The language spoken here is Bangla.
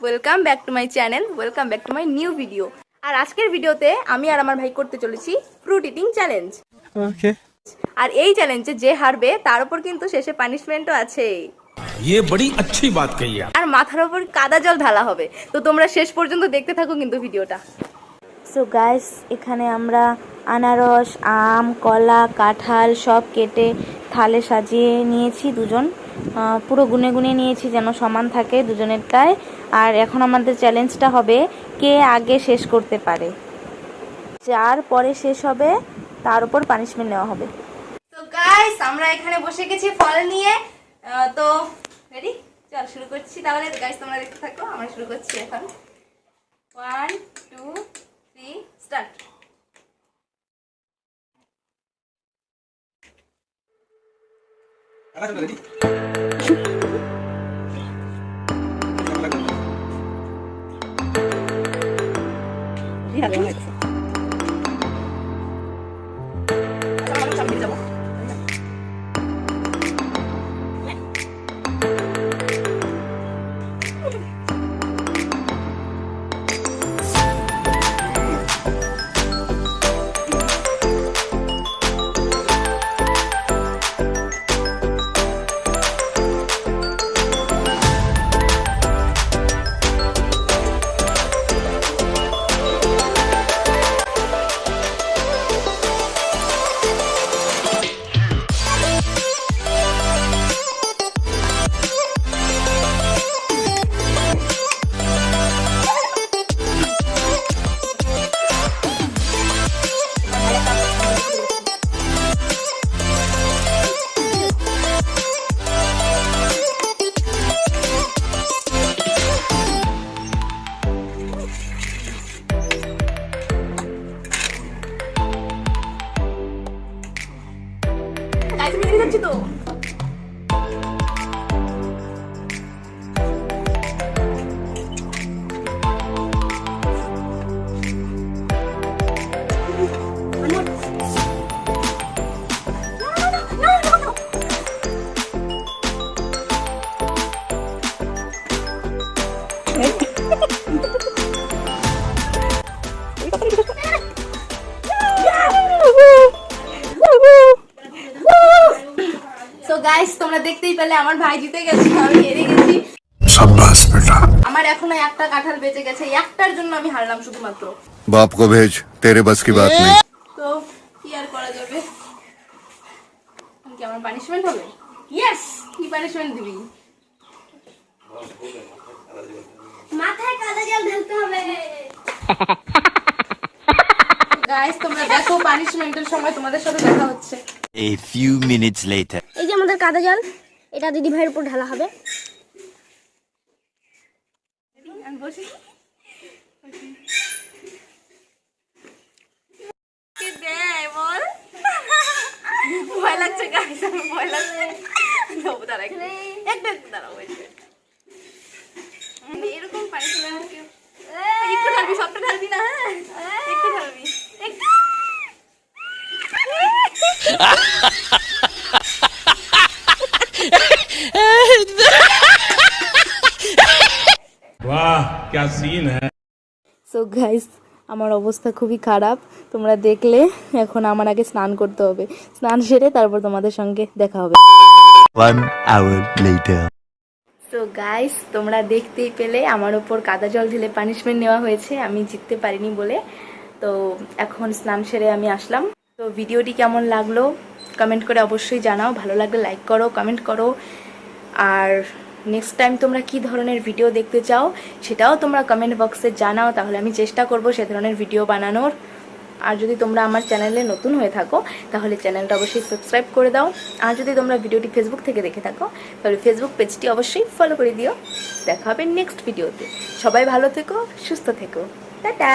Welcome back to my channel, welcome back to my new video. আর আজকের ভিডিওতে আমি আর আমার ভাই করতে চলেছি ফ্রুট ইটিং চ্যালেঞ্জ। ওকে। আর এই চ্যালেঞ্জে যে হারবে তার উপর কিন্তু শেষে পানিশমেন্টও আছে। ये बड़ी अच्छी बात कही है। আর মাথার উপর কাদা জল ঢালা হবে, তো তোমরা শেষ পর্যন্ত দেখতে থাকো কিন্তু ভিডিওটা। সো গাইস, এখানে আমরা আনারস, আম, কলা, কাঁঠাল সব কেটে থালে সাজিয়ে নিয়েছি দুজন, পুরো গুনে গুনে নিয়েছি যেন সমান থাকে দুজনেরটায়। আর এখন আমাদের চ্যালেঞ্জটা হবে কে আগে শেষ করতে পারে, যার পরে শেষ হবে তার উপর পানিশমেন্ট নেওয়া হবে। তো গাইস, আমরা এখানে বসে গেছি ফল নিয়ে। তো রেডি, চল শুরু করছি। তাহলে গাইস তোমরা দেখতে থাকো, আমরা শুরু করছি এখন। 1 2 3 স্টার্ট। গাইস আমি যাচ্ছি তো। তো গাইস তোমরা দেখতেই পেলে আমার ভাই জিতে গেছে, আমি হেরে গেছি। शाबाश बेटा। আমার এখনো একটা কাঁঠাল বেঁচে গেছে, একটার জন্য আমি হারলাম শুধুমাত্র। बाप को भेज, तेरे बस की बात नहीं। তো কি আর করা যাবে, কি আমার পানিশমেন্ট হবে? ইয়েস, কি পানিশমেন্ট দিবি? মাথায় কাদা জল ঢালতে হবে। গাইস তোমরা দেখো, পানিশমেন্টের সময় তোমাদের সাথে দেখা হচ্ছে। A few minutes later. এই যে আমাদের কাদা জল, এটা দিদি ভাইয়ের উপর ঢালা হবে। আমি বসি। কি দেয় বল? ভয় লাগছে গাইস, আমার ভয় লাগছে। দেবো দাঁড়া একটু দাঁড়াও। এরকম পানিশমেন্ট একটু ঢালবি, সবটা ঢালবি না। হ্যাঁ একটু ঢালবি, একটু। वाह क्या सीन है। সো গাইস, আমার অবস্থা খুবই খারাপ তোমরা দেখলে। এখন আমার আগে স্নান করতে হবে, স্নান সেরে তারপর তোমাদের সঙ্গে দেখা হবে। 1 hour later. সো গাইস, তোমরা দেখতেই পেলে আমার ওপর কাদা জল ঢেলে পানিশমেন্ট নেওয়া হয়েছে, আমি জিততে পারিনি বলে। তো এখন স্নান সেরে আমি আসলাম। তো ভিডিওটি কেমন লাগলো কমেন্ট করে অবশ্যই জানাও, ভালো লাগলে লাইক করো, কমেন্ট করো। আর নেক্সট টাইম তোমরা কি ধরনের ভিডিও দেখতে চাও সেটাও তোমরা কমেন্ট বক্সে জানাও, তাহলে আমি চেষ্টা করব সে ধরনের ভিডিও বানানোর। আর যদি তোমরা আমার চ্যানেলে নতুন হয়ে থাকো তাহলে চ্যানেলটা অবশ্যই সাবস্ক্রাইব করে দাও। আর যদি তোমরা ভিডিওটি ফেসবুক থেকে দেখে থাকো তাহলে ফেসবুক পেজটি অবশ্যই ফলো করে দিও। দেখা হবে নেক্সট ভিডিওতে। সবাই ভালো থেকো, সুস্থ থেকো, টাটা।